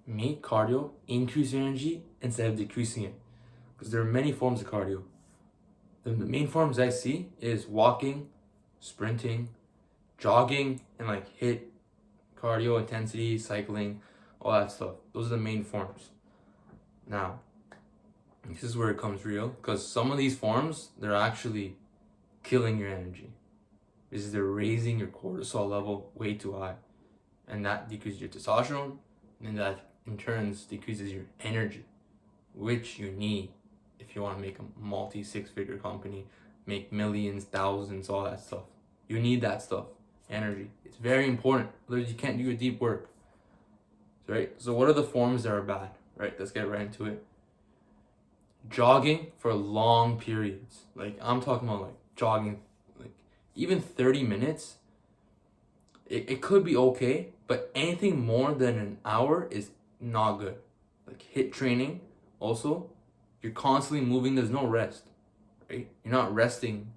make cardio increase your energy instead of decreasing it. Because there are many forms of cardio. The main forms I see is walking, sprinting, jogging, and like hit cardio, intensity, cycling, all that stuff. Those are the main forms. Now, this is where it comes real, because some of these forms, they're actually killing your energy. Because they're raising your cortisol level way too high. And that decreases your testosterone, and that in turn decreases your energy, which you need if you want to make a multi-six-figure company, make millions, thousands, all that stuff. You need that stuff, energy. It's very important. Otherwise, you can't do your deep work. Right? So what are the forms that are bad? Right? Let's get right into it. Jogging for long periods. Like, I'm talking about like jogging, like even 30 minutes. It could be okay, but anything more than an hour is not good. Like HIIT training, also, you're constantly moving. There's no rest, right? You're not resting,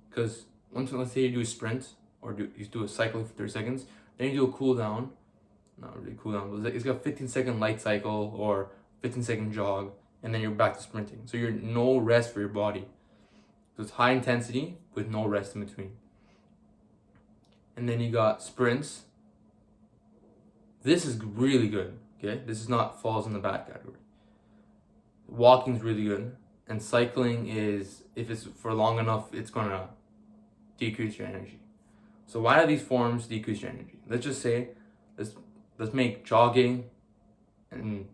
because let's say you do a sprint or you do a cycle for 30 seconds, then you do a cool down. Not really cool down, but it's got a 15-second light cycle or 15-second jog, and then you're back to sprinting. So you're no rest for your body. So it's high intensity with no rest in between. And then you got sprints. This is really good, okay? This is not falls in the bad category. Walking's really good. And cycling is, if it's for long enough, it's gonna decrease your energy. So why do these forms decrease your energy? Let's just say, let's make jogging and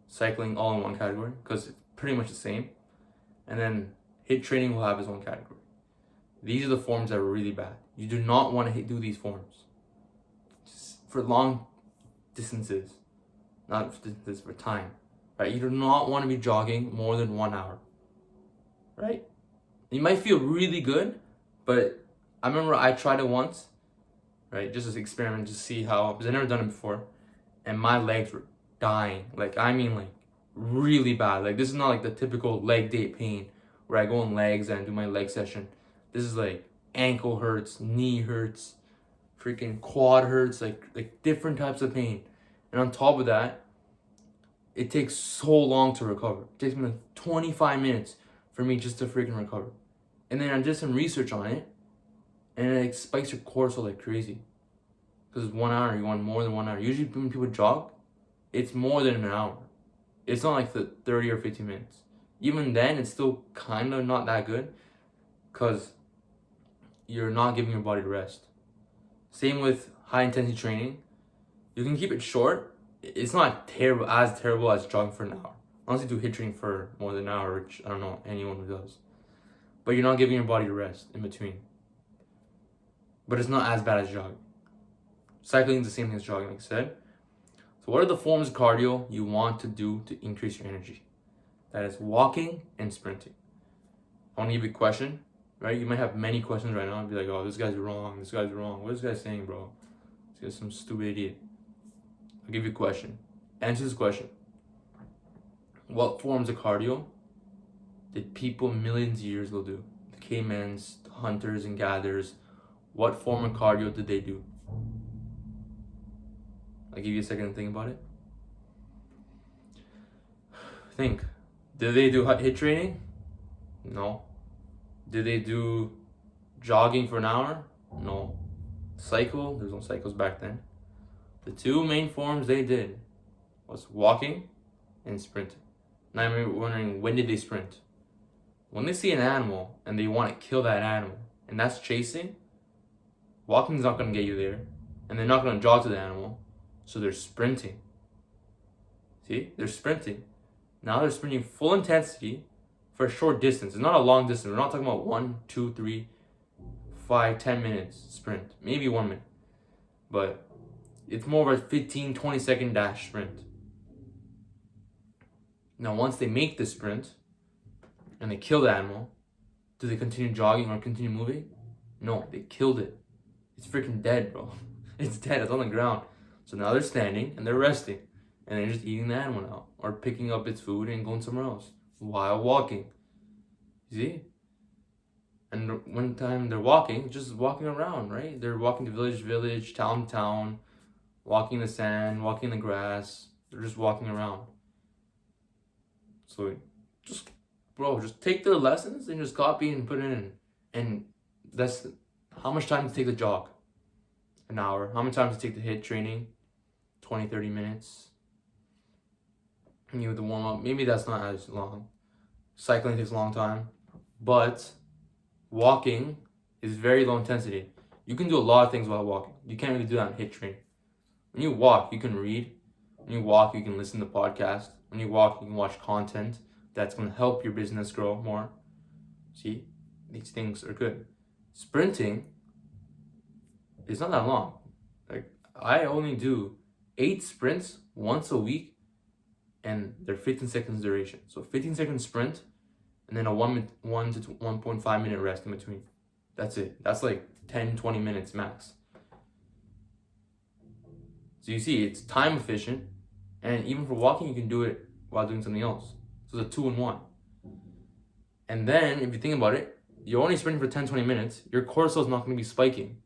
cycling all in one category, because it's pretty much the same. And then HIIT training will have its own category. These are the forms that are really bad. You do not want to do these forms. Just for long distances, not for distances, for time. Right? You do not want to be jogging more than 1 hour. Right? You might feel really good, but I remember I tried it once, right? Just as an experiment, just see how, because I've never done it before, and my legs were dying. Like, I mean, like, really bad. Like, this is not like the typical leg day pain where I go on legs and do my leg session. This is like ankle hurts, knee hurts, freaking quad hurts, like different types of pain. And on top of that, it takes so long to recover. It takes me like 25 minutes for me just to freaking recover. And then I did some research on it, and it spikes your cortisol like crazy. Because 1 hour, you want more than 1 hour. Usually when people jog, it's more than an hour. It's not like the 30 or 15 minutes. Even then, it's still kind of not that good, because you're not giving your body rest. Same with high intensity training. You can keep it short. It's not terrible as jogging for an hour. Unless you do HIIT training for more than an hour, which I don't know anyone who does. But you're not giving your body rest in between. But it's not as bad as jogging. Cycling is the same thing as jogging, like I said. So what are the forms of cardio you want to do to increase your energy? That is walking and sprinting. I want to give you a question. Right? You might have many questions right now and be like, oh, this guy's wrong. This guy's wrong. What is this guy saying, bro? This guy's some stupid idiot. I'll give you a question. Answer this question. What forms of cardio did people millions of years ago do? The cavemen, the hunters and gatherers. What form of cardio did they do? I'll give you a second to think about it. Think. Did they do HIIT training? No. Did they do jogging for an hour? No. Cycle? There's no cycles back then. The two main forms they did was walking and sprinting. Now I'm wondering, when did they sprint? When they see an animal and they want to kill that animal, and that's chasing, walking's not going to get you there, and they're not going to jog to the animal, so they're sprinting. See? They're sprinting. Now they're sprinting full intensity for a short distance. It's not a long distance. We're not talking about 1, 2, 3, 5, 10 minutes sprint. Maybe 1 minute. But it's more of a 15, 20-second dash sprint. Now, once they make the sprint and they kill the animal, do they continue jogging or continue moving? No, they killed it. It's freaking dead, bro. It's dead. It's on the ground. So now they're standing and they're resting. And they're just eating the animal now. Or picking up its food and going somewhere else while walking. See? And one time they're walking, just walking around, right? They're walking to village to village, town to town, walking in the sand, walking in the grass, They're just walking around. So just, bro, just take the lessons and just copy and put it in. And that's how much time to take the jog? An hour. How many times to take the HIIT training? 20, 30 minutes. And you with the warm up, maybe that's not as long. Cycling takes a long time. But walking is very low intensity. You can do a lot of things while walking. You can't really do that in HIIT training. When you walk, you can read. When you walk, you can listen to podcasts. When you walk, you can watch content that's going to help your business grow more. See, these things are good. Sprinting is not that long. Like, I only do 8 sprints once a week, and they're 15 seconds duration. So 15-second sprint, and then a 1 to 1.5 minute rest in between. That's it. That's like 10, 20 minutes max. So you see, it's time efficient, and even for walking, you can do it while doing something else. So it's a 2-in-1. And then, if you think about it, you're only sprinting for 10, 20 minutes, your cortisol is not going to be spiking.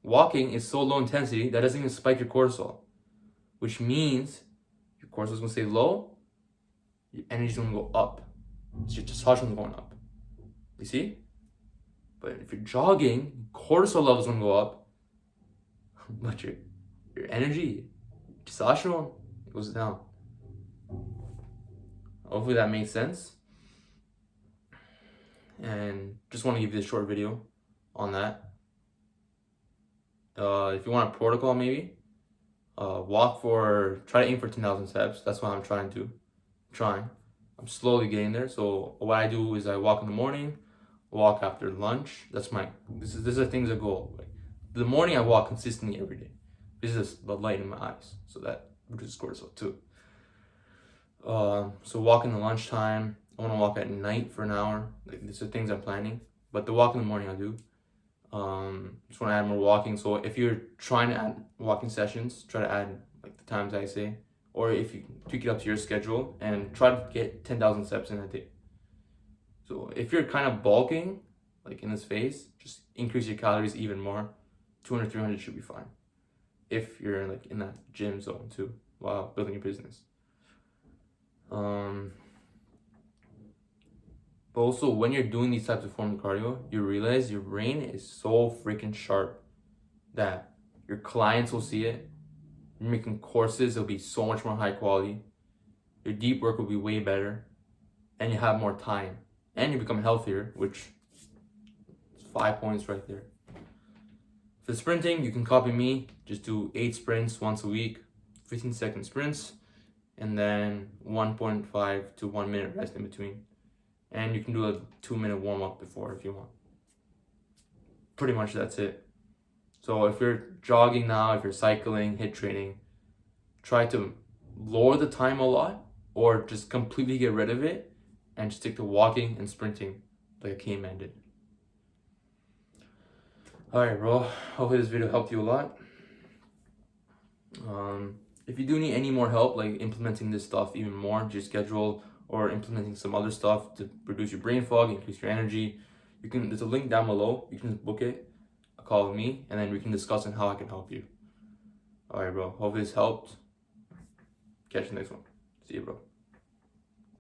Walking is so low intensity that doesn't even spike your cortisol, which means your cortisol is going to stay low, your energy is going to go up. So your testosterone is going up. You see? But if you're jogging, cortisol levels going to go up, but your energy, testosterone, goes down. Hopefully that makes sense. And just want to give you this short video on that. If you want a protocol, maybe try to aim for 10,000 steps. That's what I'm trying to. I'm slowly getting there. So what I do is I walk in the morning, walk after lunch. This is the things that go. Like, the morning I walk consistently every day. This is the light in my eyes, so that reduces cortisol too. So walk in the lunchtime. I want to walk at night for an hour. Like, these are things I'm planning. But the walk in the morning I do. Just want to add more walking. So if you're trying to add walking sessions, try to add like the times I say, or if you tweak it up to your schedule and try to get 10,000 steps in a day. So if you're kind of bulking, like in this phase, just increase your calories even more. 200, 300 should be fine. If you're like in that gym zone too, while building your business. But also, when you're doing these types of forms of cardio, you realize your brain is so freaking sharp that your clients will see it. You're making courses, it'll be so much more high quality. Your deep work will be way better. And you have more time. And you become healthier, which is 5 points right there. For sprinting, you can copy me. Just do 8 sprints once a week, 15-second sprints, and then 1.5 to 1 minute rest in between. And you can do a 2-minute warm-up before if you want. Pretty much that's it. So if you're jogging now, if you're cycling, HIIT training, try to lower the time a lot or just completely get rid of it and just stick to walking and sprinting like a caveman did. Alright, bro. Hopefully this video helped you a lot. If you do need any more help, like implementing this stuff even more into your schedule, or implementing some other stuff to reduce your brain fog, increase your energy, there's a link down below. You can just book it, a call with me, and then we can discuss on how I can help you. Alright, bro. Hope this helped. Catch you next one. See you, bro.